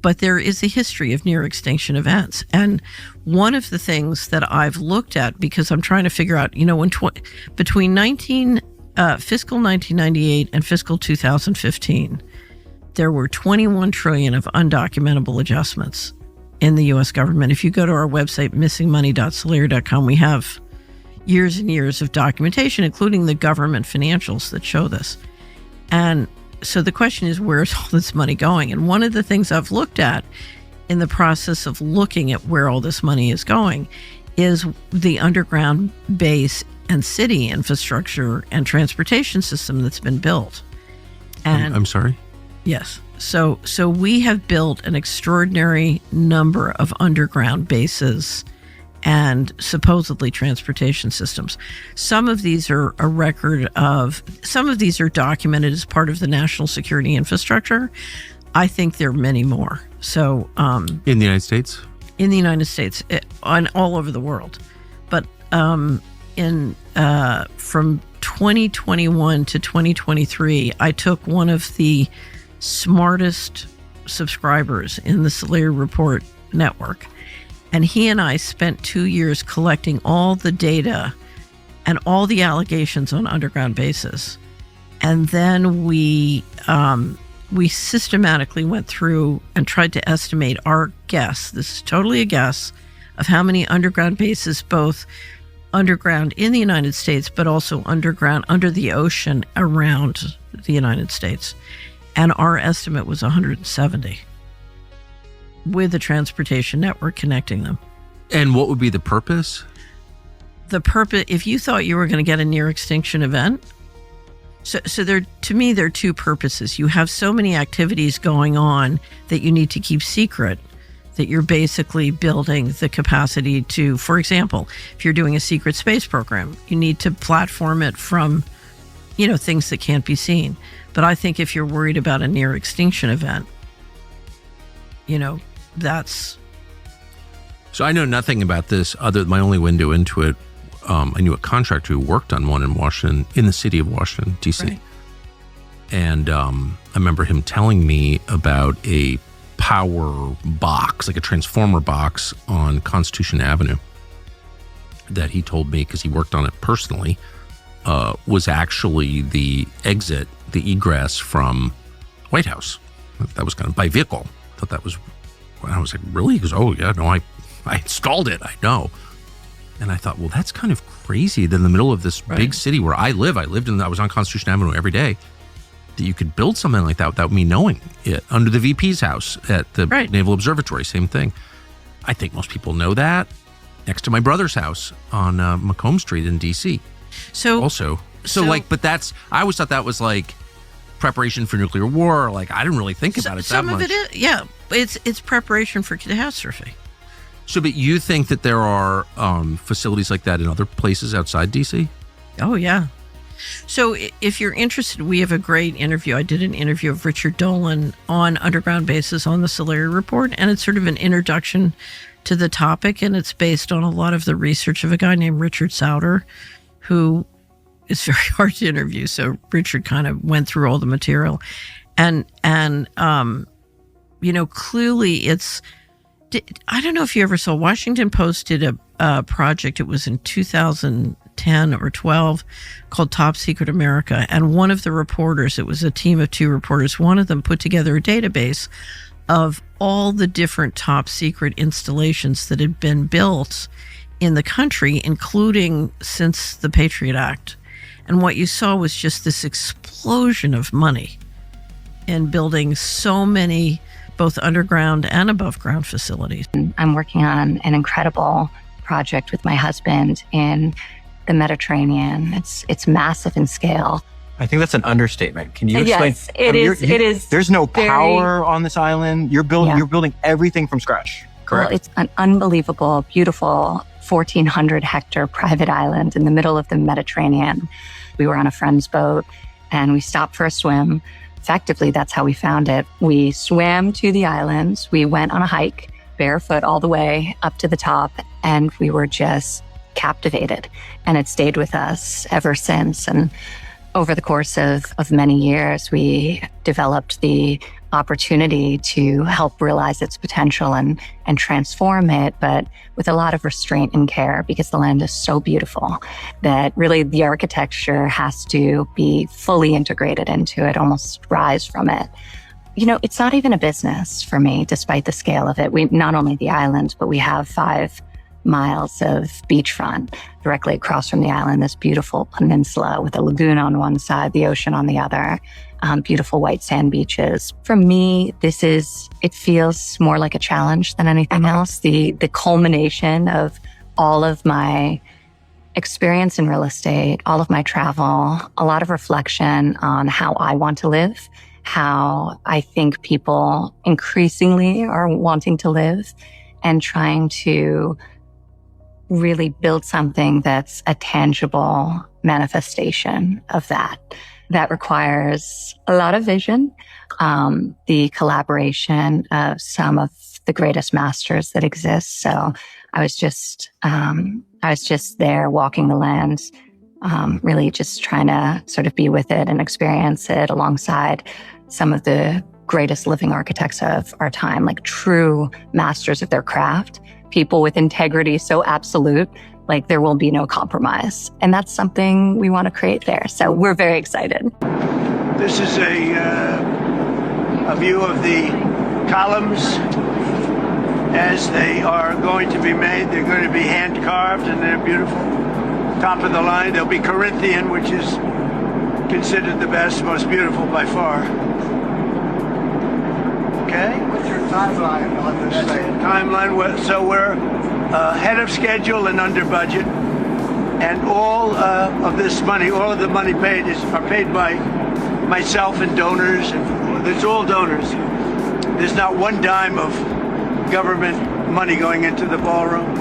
But there is a history of near extinction events. And one of the things that I've looked at, because I'm trying to figure out, between fiscal 1998 and fiscal 2015, there were 21 trillion of undocumentable adjustments in the U.S. government. If you go to our website, missingmoney.solera.com, we have years and years of documentation, including the government financials that show this. And so the question is, where's all this money going? And one of the things I've looked at in the process of looking at where all this money is going is the underground base and city infrastructure and transportation system that's been built. And I'm sorry? Yes. So we have built an extraordinary number of underground bases and supposedly transportation systems. Some of these are some of these are documented as part of the national security infrastructure. I think there are many more. So in the United States? In the United States, on all over the world. But from 2021 to 2023, I took one of the smartest subscribers in the Solera Report network, and he and I spent 2 years collecting all the data and all the allegations on underground bases. And then we systematically went through and tried to estimate our guess. This is totally a guess of how many underground bases, both underground in the United States, but also underground under the ocean around the United States. And our estimate was 170 with a transportation network connecting them. And what would be the purpose? The purpose, if you thought you were going to get a near extinction event, so there, to me, there are two purposes. You have so many activities going on that you need to keep secret, that you're basically building the capacity to, for example, if you're doing a secret space program, you need to platform it from, things that can't be seen. But I think if you're worried about a near extinction event, that's... So I know nothing about this other than my only window into it. I knew a contractor who worked on one in Washington, in the city of Washington, D.C. Right. And I remember him telling me about a power box, like a transformer box on Constitution Avenue that he told me, because he worked on it personally, was actually the exit, the egress from White House. That was kind of by vehicle. I thought that was, I was like, really? He goes, oh yeah, no, I installed it, I know. And I thought, well, that's kind of crazy that in the middle of this big city where I lived I was on Constitution Avenue every day, that you could build something like that without me knowing it. Under the VP's house at the Naval Observatory, same thing. I think most people know that. Next to my brother's house on Macomb Street in D.C. But that's, I always thought that was like preparation for nuclear war. Like, I didn't really think about it that much. Some of it is, yeah. It's preparation for catastrophe. So, but you think that there are facilities like that in other places outside D.C.? Oh, yeah. So if you're interested, we have a great interview. I did an interview of Richard Dolan on underground bases on the Solera Report, and it's sort of an introduction to the topic, and it's based on a lot of the research of a guy named Richard Sauter, who is very hard to interview. So Richard kind of went through all the material. And clearly it's... I don't know if you ever saw, Washington Post did a project, it was in 2010 or 12, called Top Secret America. And one of the reporters, it was a team of 2 reporters, one of them put together a database of all the different top secret installations that had been built in the country, including since the Patriot Act. And what you saw was just this explosion of money in building so many both underground and above ground facilities. I'm working on an incredible project with my husband in the Mediterranean. It's massive in scale. I think that's an understatement. Can you explain? Yes, it is. There's no power on this island. You're building everything from scratch, correct? Well, it's an unbelievable, beautiful 1,400 hectare private island in the middle of the Mediterranean. We were on a friend's boat and we stopped for a swim. Effectively, that's how we found it. We swam to the islands. We went on a hike, barefoot all the way up to the top, and we were just captivated. And it stayed with us ever since. And over the course of many years, we developed the opportunity to help realize its potential and transform it, but with a lot of restraint and care, because the land is so beautiful that really the architecture has to be fully integrated into it, almost rise from it. It's not even a business for me, despite the scale of it. We not only the island, but we have 5 miles of beachfront directly across from the island, this beautiful peninsula with a lagoon on one side, the ocean on the other, beautiful white sand beaches. For me, it feels more like a challenge than anything else. The culmination of all of my experience in real estate, all of my travel, a lot of reflection on how I want to live, how I think people increasingly are wanting to live, and trying to really build something that's a tangible manifestation of that. That requires a lot of vision, the collaboration of some of the greatest masters that exist. So I was just there walking the land, really just trying to sort of be with it and experience it alongside some of the greatest living architects of our time, like true masters of their craft, people with integrity so absolute, like there will be no compromise. And that's something we want to create there. So we're very excited. This is a view of the columns as they are going to be made. They're going to be hand carved and they're beautiful. Top of the line, there'll be Corinthian, which is considered the best, most beautiful by far. Okay? What's your timeline on this thing? Timeline, so we're ahead of schedule and under budget. And all of this money, all of the money paid are paid by myself and donors. And it's all donors. There's not one dime of government money going into the ballroom.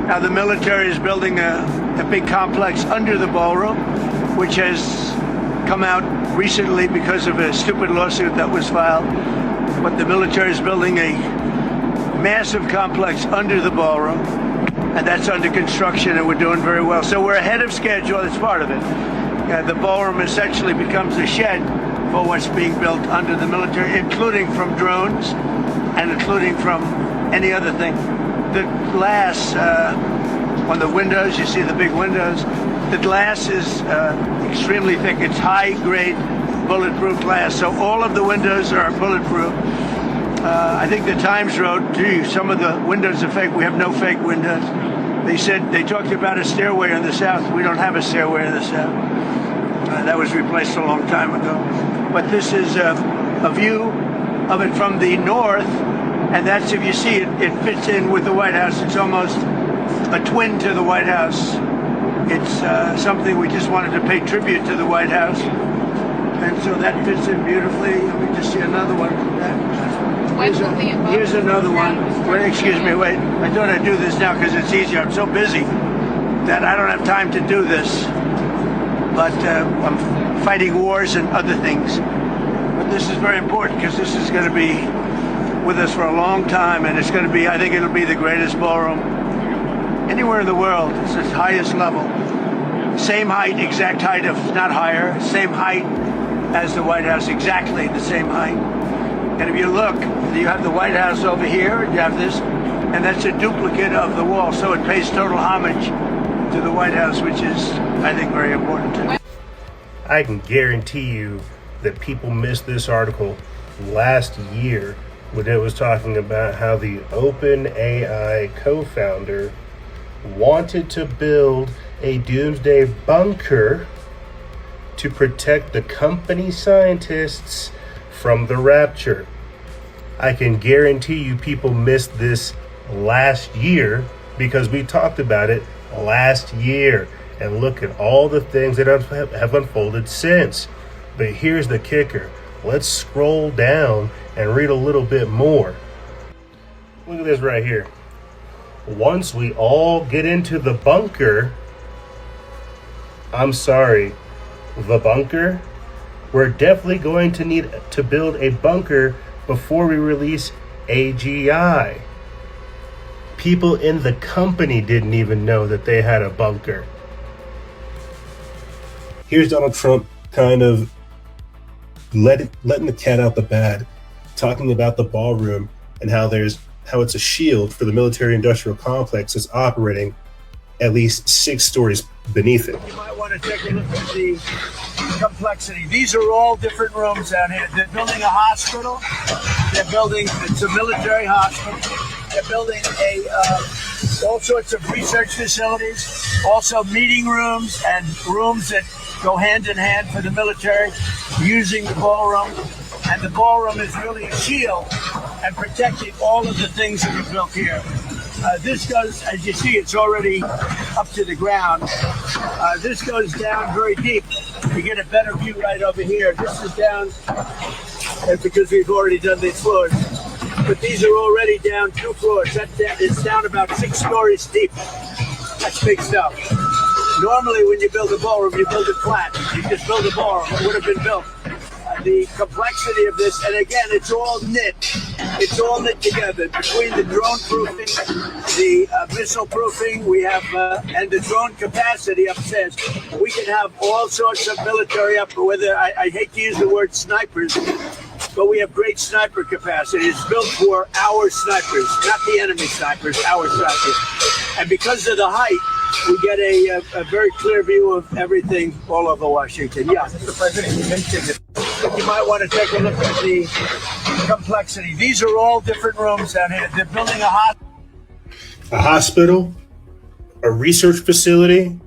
Now the military is building a big complex under the ballroom, which has come out recently because of a stupid lawsuit that was filed. But the military is building a massive complex under the ballroom, and that's under construction, and we're doing very well. So we're ahead of schedule. It's part of it. The ballroom essentially becomes a shed for what's being built under the military, including from drones and including from any other thing. The glass on the windows, you see the big windows, the glass is extremely thick. It's high-grade bulletproof glass, so all of the windows are bulletproof. I think the Times wrote, gee, some of the windows are fake. We have no fake windows. They talked about a stairway in the south. We don't have a stairway in the south. That was replaced a long time ago. But this is a view of it from the north, and that's, if you see it, it fits in with the White House. It's almost a twin to the White House. It's something we just wanted to pay tribute to the White House. And so that fits in beautifully. Let me just see another one. Here's another one. Wait, excuse me, wait. I thought I'd do this now because it's easier. I'm so busy that I don't have time to do this. But I'm fighting wars and other things. But this is very important because this is going to be with us for a long time, and it's going to be, I think it'll be the greatest ballroom anywhere in the world. It's its highest level. Same height, exact height, if not higher, same height as the White House, exactly the same height. And if you look, you have the White House over here, you have this, and that's a duplicate of the wall. So it pays total homage to the White House, which is, I think, very important too. I can guarantee you that people missed this article last year when it was talking about how the OpenAI co-founder wanted to build a doomsday bunker to protect the company scientists from the rapture. I can guarantee you people missed this last year because we talked about it last year. And look at all the things that have unfolded since. But here's the kicker. Let's scroll down and read a little bit more. Look at this right here. Once we all get into the bunker, I'm sorry, the bunker? We're definitely going to need to build a bunker before we release AGI. People in the company didn't even know that they had a bunker. Here's Donald Trump kind of letting the cat out the bag, talking about the ballroom and how it's a shield for the military-industrial complex that's operating at least 6 stories beneath it. You might want to take a look at the complexity. These are all different rooms down here. They're building a hospital. It's a military hospital. They're building all sorts of research facilities, also meeting rooms and rooms that go hand in hand for the military using the ballroom. And the ballroom is really a shield and protecting all of the things that are built here. This goes, as you see, it's already up to the ground. This goes down very deep. You get a better view right over here. This is down, and because we've already done these floors. But these are already down 2 floors. It's down about 6 stories deep. That's big stuff. Normally, when you build a ballroom, you build it flat. You just build a ballroom. It would have been built. The complexity of this, and again, it's all knit. It's all knit together between the drone proofing, the missile proofing we have, and the drone capacity upstairs. We can have all sorts of military up. Whether I hate to use the word snipers, but we have great sniper capacity. It's built for our snipers, not the enemy snipers, our snipers. And because of the height, we get a very clear view of everything all over Washington. Yeah, Mr. President, you mentioned it. You might want to take a look at the complexity. These are all different rooms down here. They're building a hospital, a research facility,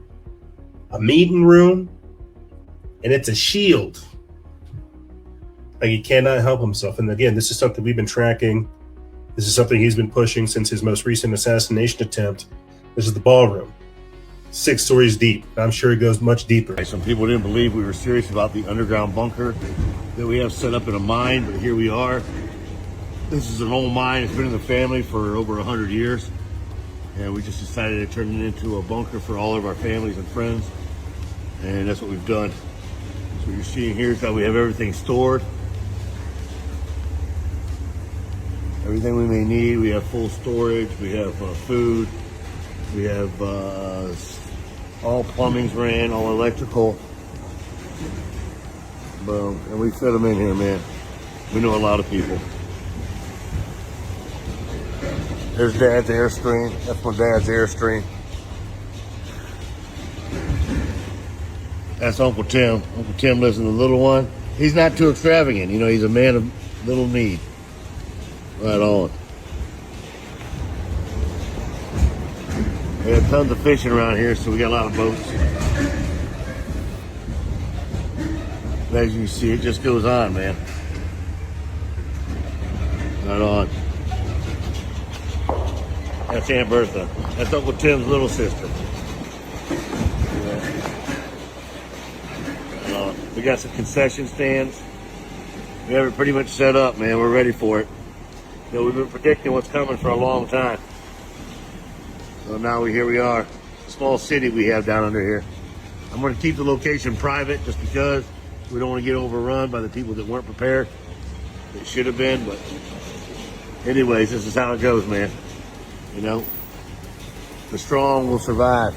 a meeting room, and it's a shield. Like, he cannot help himself. And again, this is something we've been tracking. This is something he's been pushing since his most recent assassination attempt. This is the ballroom. 6 stories deep. I'm sure it goes much deeper. Some people didn't believe we were serious about the underground bunker that we have set up in a mine, but here we are. This is an old mine. It's been in the family for over 100 years. And we just decided to turn it into a bunker for all of our families and friends. And that's what we've done. So what you're seeing here is how we have everything stored. Everything we may need. We have full storage. We have food. We have all plumbing's ran, all electrical. Boom. And we fit them in here, man. We know a lot of people. There's Dad's Airstream. That's my dad's Airstream. That's Uncle Tim. Uncle Tim lives in the little one. He's not too extravagant. You know, he's a man of little need. Right on. We have tons of fishing around here, so we got a lot of boats. And as you see, it just goes on, man. Right on. That's Aunt Bertha. That's Uncle Tim's little sister. Yeah. We got some concession stands. We have it pretty much set up, man. We're ready for it. You know, we've been predicting what's coming for a long time. So now here we are. Small city we have down under here. I'm going to keep the location private just because we don't want to get overrun by the people that weren't prepared. They should have been, but anyways, this is how it goes, man. You know, the strong will survive,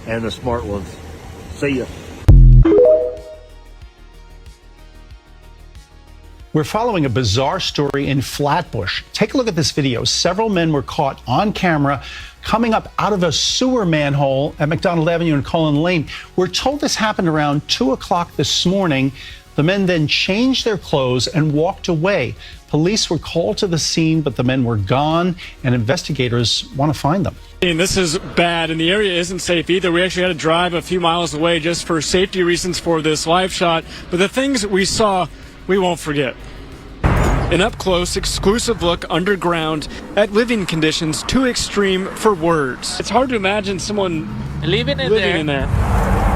and the smart ones. See ya. We're following a bizarre story in Flatbush. Take a look at this video. Several men were caught on camera coming up out of a sewer manhole at McDonald Avenue and Cullen Lane. We're told this happened around 2 o'clock this morning. The men then changed their clothes and walked away. Police were called to the scene, but the men were gone, and investigators want to find them. And this is bad, and the area isn't safe either. We actually had to drive a few miles away just for safety reasons for this live shot. But the things we saw, we won't forget. An up-close, exclusive look underground at living conditions too extreme for words. It's hard to imagine someone living in there.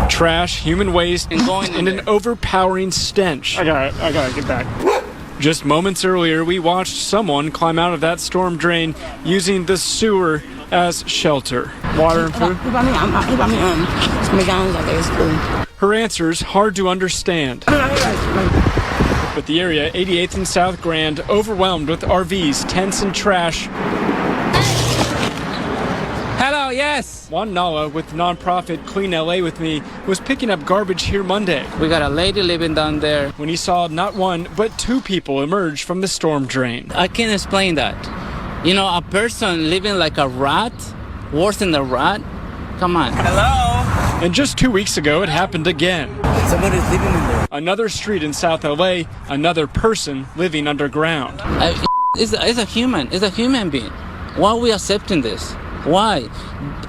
Trash, human waste, and an overpowering stench. I gotta get back. Just moments earlier, we watched someone climb out of that storm drain using the sewer as shelter. Water and food? Her answers hard to understand. But the area, 88th and South Grand, overwhelmed with RVs, tents, and trash. Hello, yes. Yes. Juan Nala with nonprofit Clean LA with Me was picking up garbage here Monday. We got a lady living down there. When he saw not one, but two people emerge from the storm drain. I can't explain that. You know, a person living like a rat, worse than a rat. Come on. Hello? And just 2 weeks ago, it happened again. Somebody's living in there. Another street in South LA, another person living underground. It's a human being. Why are we accepting this? Why?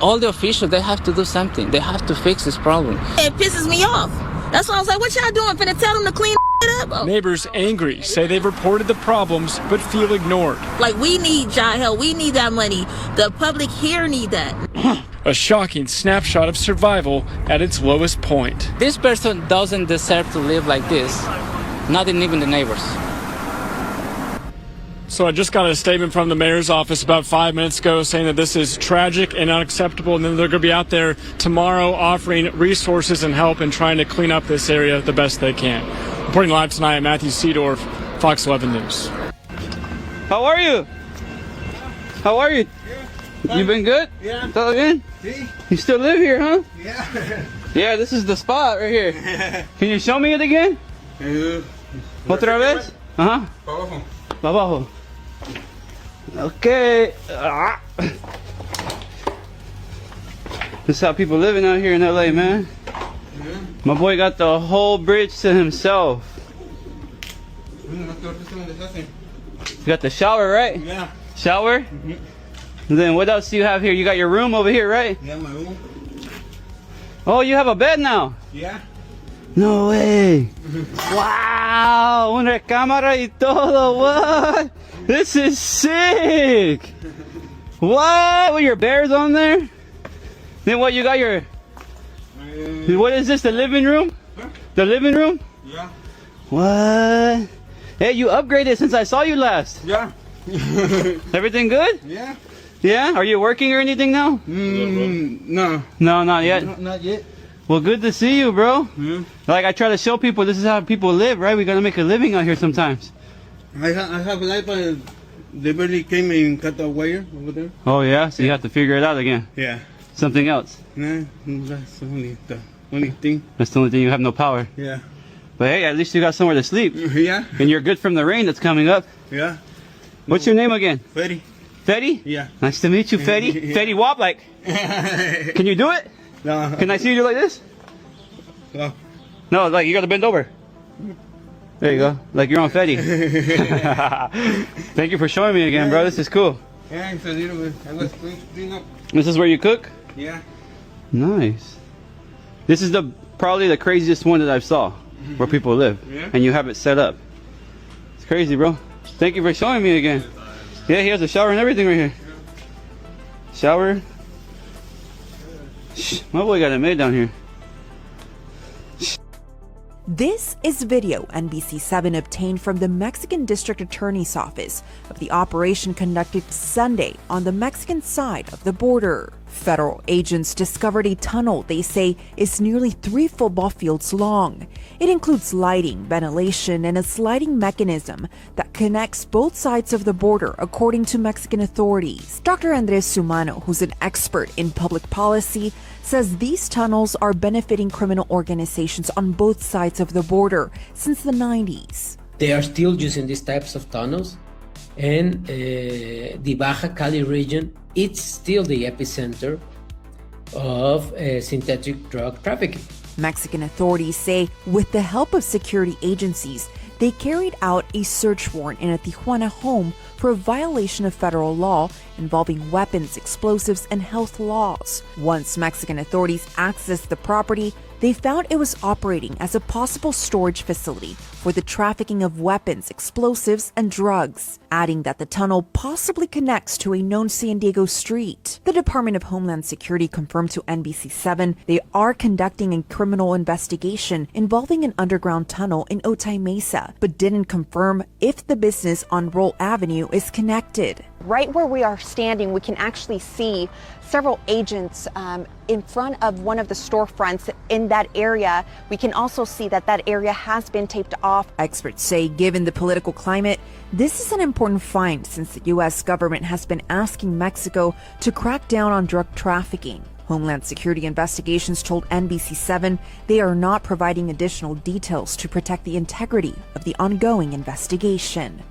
All the officials, they have to do something. They have to fix this problem. It pisses me off. That's why I was like, what y'all doing? Finna tell them to clean it up? Neighbors angry say they've reported the problems but feel ignored. Like, we need y'all help. We need that money. The public here need that. A shocking snapshot of survival at its lowest point. This person doesn't deserve to live like this. Not even the neighbors. So I just got a statement from the mayor's office about 5 minutes ago saying that this is tragic and unacceptable, and then they're going to be out there tomorrow offering resources and help and trying to clean up this area the best they can. Reporting live tonight, I'm Matthew Seedorf, Fox 11 News. How are you? How are you? You been good? Yeah. Todo bien? Sí. You still live here, huh? Yeah. Yeah, this is the spot right here. Can you show me it again? Otra vez? Uh-huh. Pa abajo. Pa abajo. Okay. This is how people living out here in LA, man. Yeah. My boy got the whole bridge to himself. You got the shower, right? Yeah. Shower? Mm-hmm. And then what else do you have here? You got your room over here, right? Yeah, my room. Oh, you have a bed now? Yeah. No way. Wow, una cámara y todo. What? This is sick. What? With your bears on there? Then what, you got your... What is this, the living room? Huh? The living room? Yeah. What? Hey, you upgraded since I saw you last. Yeah. Everything good? Yeah. Yeah? Are you working or anything now? No. No, not yet. No, not yet. Well, good to see you, bro. Yeah. Like, I try to show people this is how people live, right? We gotta make a living out here sometimes. I have life, they barely came and cut the wire over there. Oh, yeah? So you have to figure it out again. Yeah. Something else. Nah, that's the only thing. That's the only thing, you have no power. Yeah. But hey, at least you got somewhere to sleep. Yeah. And you're good from the rain that's coming up. Yeah. What's your name again? Fetty. Fetty? Yeah. Nice to meet you, Fetty. Yeah. Fetty Wop, like. Can you do it? No. Can I see you do like this? No. No, like you gotta bend over. There you go. Like you're on Fetty. Thank you for showing me again, bro. This is cool. Yeah, it's a little bit. I was clean up. This is where you cook? Yeah. Nice. This is probably the craziest one that I've saw where people live. Yeah. And you have it set up. It's crazy, bro. Thank you for showing me again. Yeah, he has a shower and everything right here. Shower. Shh, my boy got it made down here. This is video NBC7 obtained from the Mexican District Attorney's Office of the operation conducted Sunday on the Mexican side of the border. Federal agents discovered a tunnel they say is nearly 3 football fields long. It includes lighting, ventilation, and a sliding mechanism that connects both sides of the border, according to Mexican authorities. Dr. Andres Sumano, who's an expert in public policy, says these tunnels are benefiting criminal organizations on both sides of the border since the 90s. They are still using these types of tunnels, and the Baja Cali region, it's still the epicenter of synthetic drug trafficking. Mexican authorities say with the help of security agencies, they carried out a search warrant in a Tijuana home for a violation of federal law involving weapons, explosives, and health laws. Once Mexican authorities accessed the property, they found it was operating as a possible storage facility for the trafficking of weapons, explosives, and drugs, adding that the tunnel possibly connects to a known San Diego street. The Department of Homeland Security confirmed to NBC7 they are conducting a criminal investigation involving an underground tunnel in Otay Mesa, but didn't confirm if the business on Roll Avenue is connected. Right where we are standing, we can actually see several agents in front of one of the storefronts in that area. We can also see that that area has been taped off. Experts say, given the political climate, this is an important find since the U.S. government has been asking Mexico to crack down on drug trafficking. Homeland Security Investigations told NBC7 they are not providing additional details to protect the integrity of the ongoing investigation.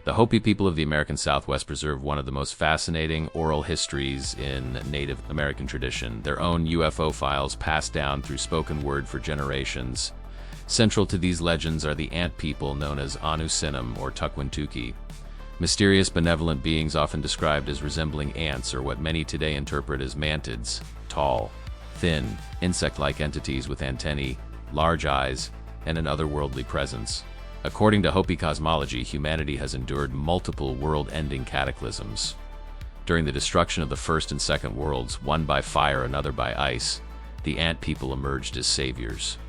The Hopi people of the American Southwest preserve one of the most fascinating oral histories in Native American tradition, their own UFO files passed down through spoken word for generations. Central to these legends are the ant people known as Anusinum or Tukwintuki. Mysterious, benevolent beings often described as resembling ants or what many today interpret as mantids, tall, thin, insect-like entities with antennae, large eyes, and an otherworldly presence. According to Hopi cosmology, humanity has endured multiple world-ending cataclysms. During the destruction of the First and Second Worlds, one by fire, another by ice, the ant people emerged as saviors.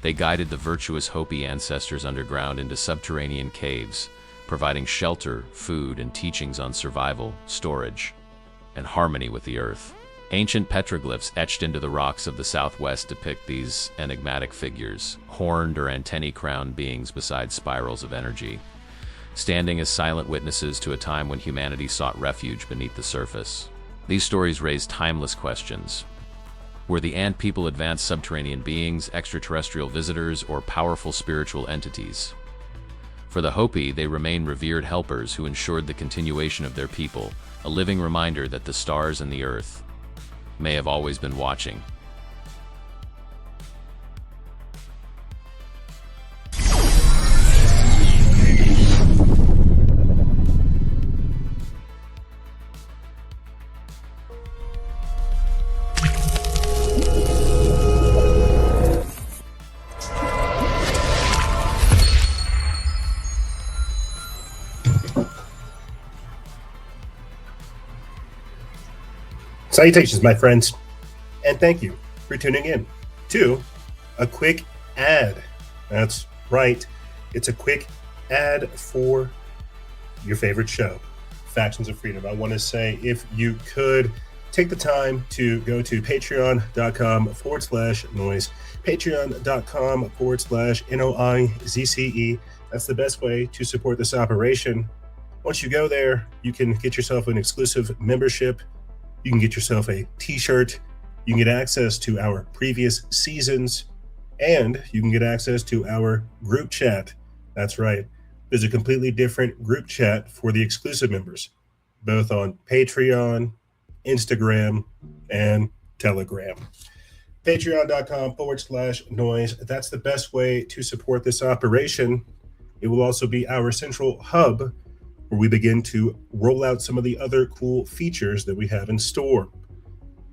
They guided the virtuous Hopi ancestors underground into subterranean caves, providing shelter, food, and teachings on survival, storage, and harmony with the earth. Ancient petroglyphs etched into the rocks of the Southwest depict these enigmatic figures, horned or antennae-crowned beings beside spirals of energy, standing as silent witnesses to a time when humanity sought refuge beneath the surface. These stories raise timeless questions. Were the ant people advanced subterranean beings, extraterrestrial visitors, or powerful spiritual entities? For the Hopi, they remain revered helpers who ensured the continuation of their people, a living reminder that the stars and the earth may have always been watching. Salutations, my friends, and thank you for tuning in to a quick ad. That's right, it's a quick ad for your favorite show, Factions of Freedom. I want to say, if you could take the time to go to patreon.com/noise, patreon.com/NOIZCE. That's the best way to support this operation. Once you go there, you can get yourself an exclusive membership. You can get yourself a t-shirt, you can get access to our previous seasons, and you can get access to our group chat. That's right, there's a completely different group chat for the exclusive members, both on Patreon, Instagram, and Telegram. Patreon.com/noise. That's the best way to support this operation. It will also be our central hub where we begin to roll out some of the other cool features that we have in store.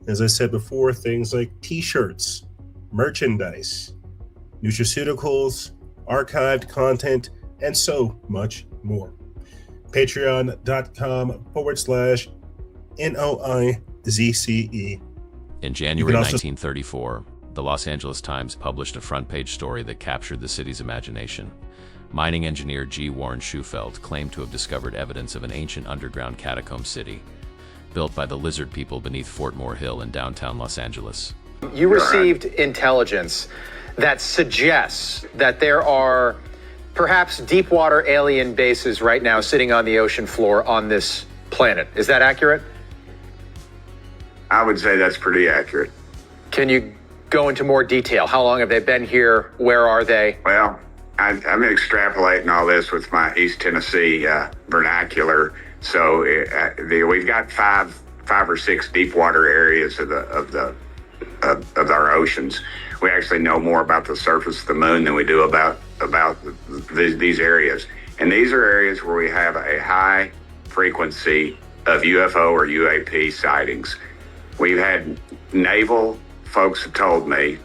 As I said before, things like t-shirts, merchandise, nutraceuticals, archived content, and so much more. Patreon.com/NOIZCE. In January 1934, the Los Angeles Times published a front-page story that captured the city's imagination. Mining engineer G. Warren Schufelt claimed to have discovered evidence of an ancient underground catacomb city, built by the lizard people beneath Fort Moore Hill in downtown Los Angeles. You received intelligence that suggests that there are perhaps deep water alien bases right now sitting on the ocean floor on this planet. Is that accurate? I would say that's pretty accurate. Can you go into more detail? How long have they been here? Where are they? Well, I'm extrapolating all this with my East Tennessee vernacular. So we've got five or six deep water areas of our oceans. We actually know more about the surface of the moon than we do about these areas. And these are areas where we have a high frequency of UFO or UAP sightings. We've had naval folks have told me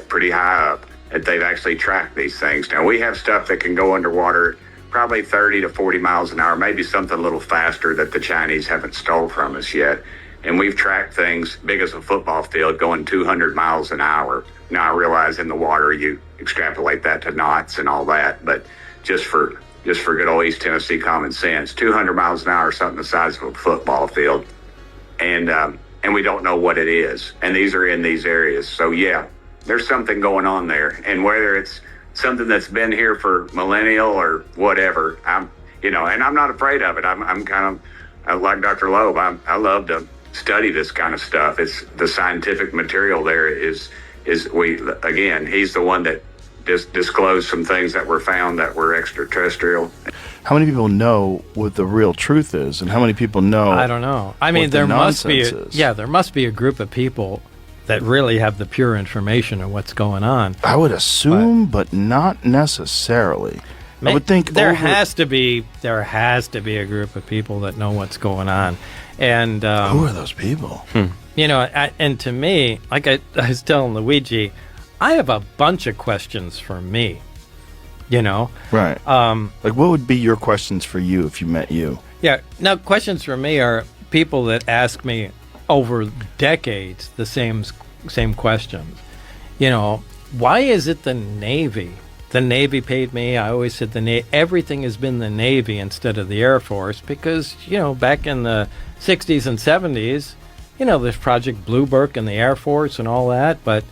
pretty high up that they've actually tracked these things. Now, we have stuff that can go underwater probably 30 to 40 miles an hour, maybe something a little faster that the Chinese haven't stole from us yet. And we've tracked things big as a football field going 200 miles an hour. Now, I realize in the water you extrapolate that to knots and all that, but just for just for good old East Tennessee common sense, 200 miles an hour, something the size of a football field. And we don't know what it is. And these are in these areas. So yeah, there's something going on there. And whether it's something that's been here for millennial or whatever, and I'm not afraid of it. I'm kind of like Dr. Loeb. I love to study this kind of stuff. It's the scientific material there he's the one that disclosed some things that were found that were extraterrestrial. How many people know what the real truth is, and how many people know? I don't know. I mean, there must be a group of people that really have the pure information of what's going on. I would assume, but not necessarily. I would think there has to be a group of people that know what's going on, and who are those people? And to me, like I was telling Luigi, I have a bunch of questions for me. Right. Like, what would be your questions for you if you met you? Yeah. Now, questions for me are people that ask me over decades the same questions. Why is it the Navy? The Navy paid me. I always said everything has been the Navy instead of the Air Force because, back in the 60s and 70s, there's Project Bluebook and the Air Force and all that. But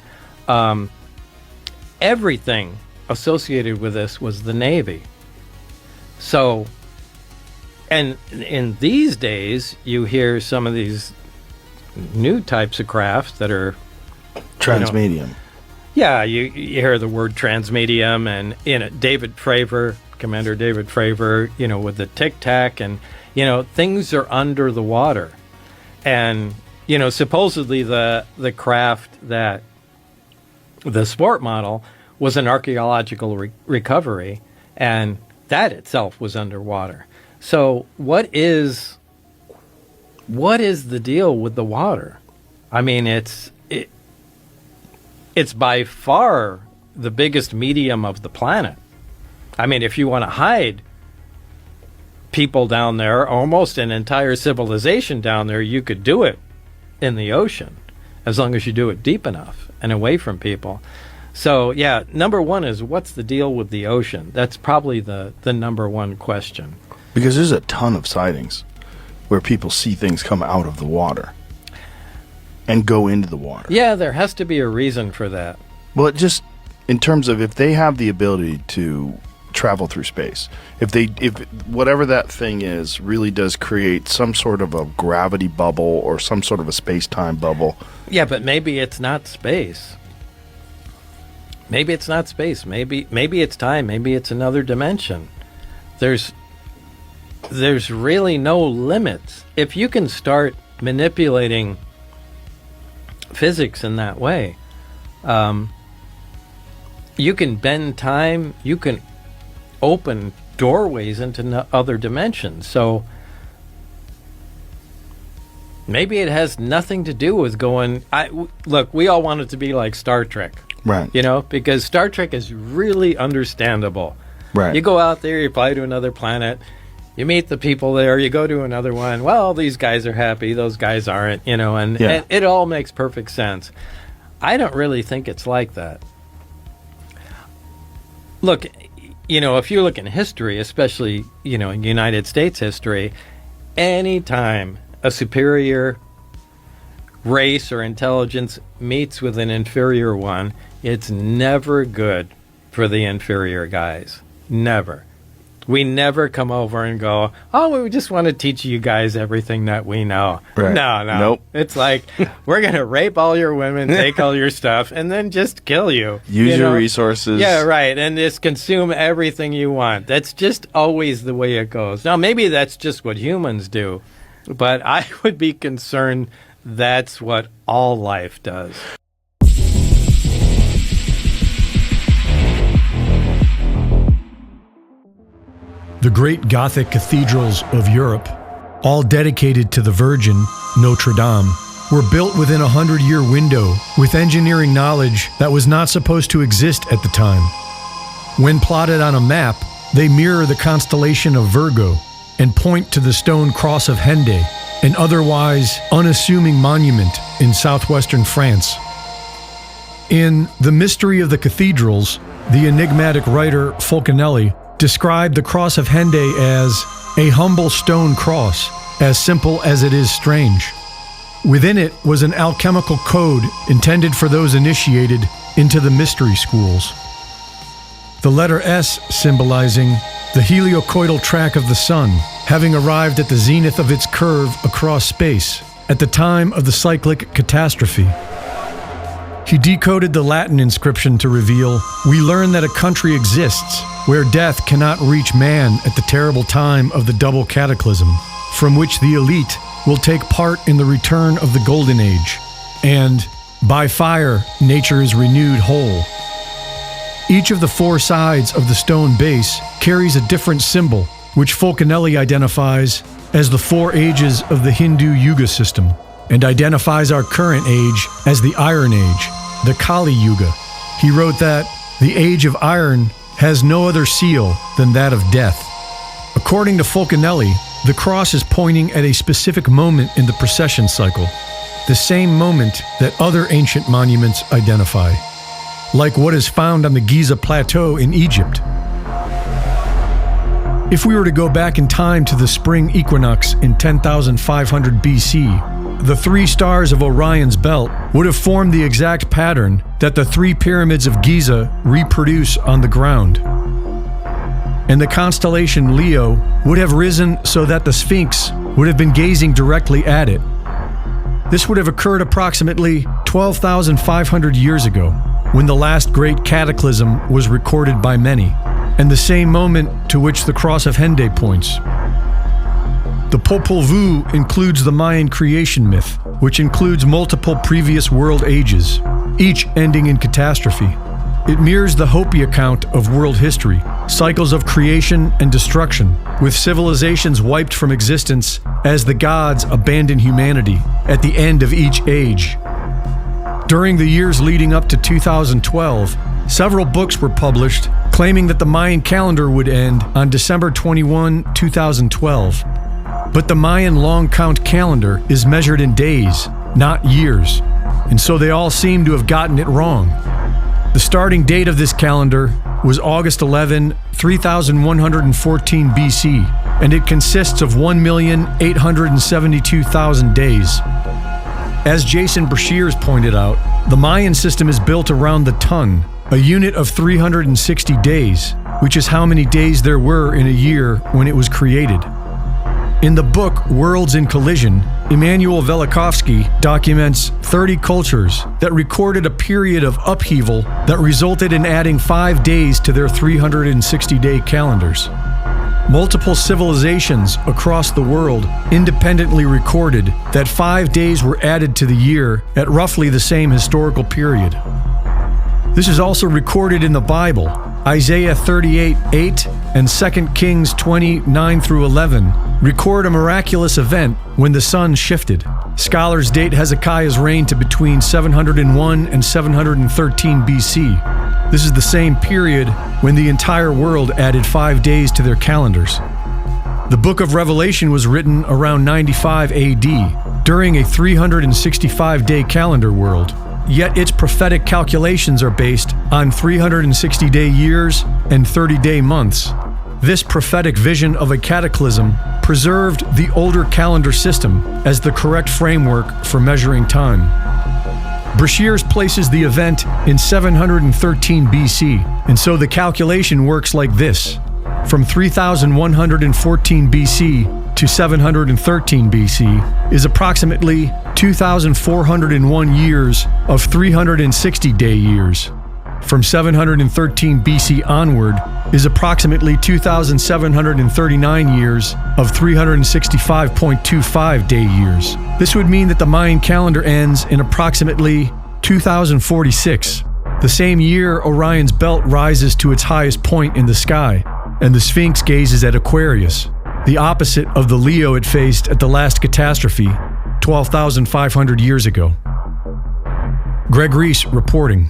everything associated with this was the Navy. So, and in these days, you hear some of these new types of crafts that are transmedium. Yeah, you hear the word transmedium, and David Fravor, Commander David Fravor, with the Tic Tac, and things are under the water, and supposedly the craft that the sport model was an archaeological recovery, and that itself was underwater. So what is the deal with the water? I mean, it's by far the biggest medium of the planet. I mean, if you want to hide people down there, almost an entire civilization down there, you could do it in the ocean, as long as you do it deep enough and away from people. So, yeah, number one is, what's the deal with the ocean? That's probably the number one question. Because there's a ton of sightings where people see things come out of the water and go into the water. Yeah, there has to be a reason for that. Well, just in terms of if they have the ability to travel through space, if whatever that thing is really does create some sort of a gravity bubble or some sort of a space-time bubble. Yeah, but maybe it's not space. Maybe it's not space. Maybe it's time. Maybe it's another dimension. There's really no limits. If you can start manipulating physics in that way, you can bend time. You can open doorways into other dimensions. So maybe it has nothing to do with going. Look, we all want it to be like Star Trek. Right. Because Star Trek is really understandable. Right. You go out there, you fly to another planet, you meet the people there, you go to another one. Well, these guys are happy, those guys aren't, and it all makes perfect sense. I don't really think it's like that. Look, if you look in history, especially, in United States history, anytime a superior race or intelligence meets with an inferior one, it's never good for the inferior guys. Never. We never come over and go, oh, we just want to teach you guys everything that we know. Right. No. Nope. It's like, we're going to rape all your women, take all your stuff, and then just kill you. Use your resources. Yeah, right. And just consume everything you want. That's just always the way it goes. Now, maybe that's just what humans do, but I would be concerned that's what all life does. The great Gothic cathedrals of Europe, all dedicated to the Virgin, Notre Dame, were built within a 100-year window with engineering knowledge that was not supposed to exist at the time. When plotted on a map, they mirror the constellation of Virgo and point to the stone cross of Hendaye, an otherwise unassuming monument in southwestern France. In The Mystery of the Cathedrals, the enigmatic writer Fulcanelli described the cross of Henday as a humble stone cross, as simple as it is strange. Within it was an alchemical code intended for those initiated into the mystery schools. The letter S symbolizing the heliocoidal track of the sun, having arrived at the zenith of its curve across space at the time of the cyclic catastrophe. He decoded the Latin inscription to reveal, "We learn that a country exists where death cannot reach man at the terrible time of the double cataclysm, from which the elite will take part in the return of the Golden Age, and by fire nature is renewed whole." Each of the four sides of the stone base carries a different symbol, which Fulcanelli identifies as the four ages of the Hindu Yuga system, and identifies our current age as the Iron Age, the Kali Yuga. He wrote that the age of iron has no other seal than that of death. According to Fulcanelli, the cross is pointing at a specific moment in the precession cycle, the same moment that other ancient monuments identify, like what is found on the Giza Plateau in Egypt. If we were to go back in time to the spring equinox in 10,500 BC, the three stars of Orion's belt would have formed the exact pattern that the three pyramids of Giza reproduce on the ground. And the constellation Leo would have risen so that the Sphinx would have been gazing directly at it. This would have occurred approximately 12,500 years ago, when the last great cataclysm was recorded by many, and the same moment to which the cross of Henday points. The Popol Vuh includes the Mayan creation myth, which includes multiple previous world ages, each ending in catastrophe. It mirrors the Hopi account of world history, cycles of creation and destruction, with civilizations wiped from existence as the gods abandon humanity at the end of each age. During the years leading up to 2012, several books were published claiming that the Mayan calendar would end on December 21, 2012. But the Mayan long count calendar is measured in days, not years, and so they all seem to have gotten it wrong. The starting date of this calendar was August 11, 3114 BC, and it consists of 1,872,000 days. As Jason Brashears pointed out, the Mayan system is built around the ton, a unit of 360 days, which is how many days there were in a year when it was created. In the book Worlds in Collision, Immanuel Velikovsky documents 30 cultures that recorded a period of upheaval that resulted in adding 5 days to their 360-day calendars. Multiple civilizations across the world independently recorded that 5 days were added to the year at roughly the same historical period. This is also recorded in the Bible. Isaiah 38:8 and 2 Kings 20:9-11 record a miraculous event when the sun shifted. Scholars date Hezekiah's reign to between 701 and 713 BC. This is the same period when the entire world added 5 days to their calendars. The book of Revelation was written around 95 AD, during a 365-day calendar world. Yet its prophetic calculations are based on 360-day years and 30-day months. This prophetic vision of a cataclysm preserved the older calendar system as the correct framework for measuring time. Brashears places the event in 713 BC, and so the calculation works like this. From 3114 BC to 713 BC is approximately 2,401 years of 360-day years. From 713 BC onward is approximately 2,739 years of 365.25-day years. This would mean that the Mayan calendar ends in approximately 2046, the same year Orion's belt rises to its highest point in the sky, and the Sphinx gazes at Aquarius, the opposite of the Leo it faced at the last catastrophe 12,500 years ago. Greg Reese reporting.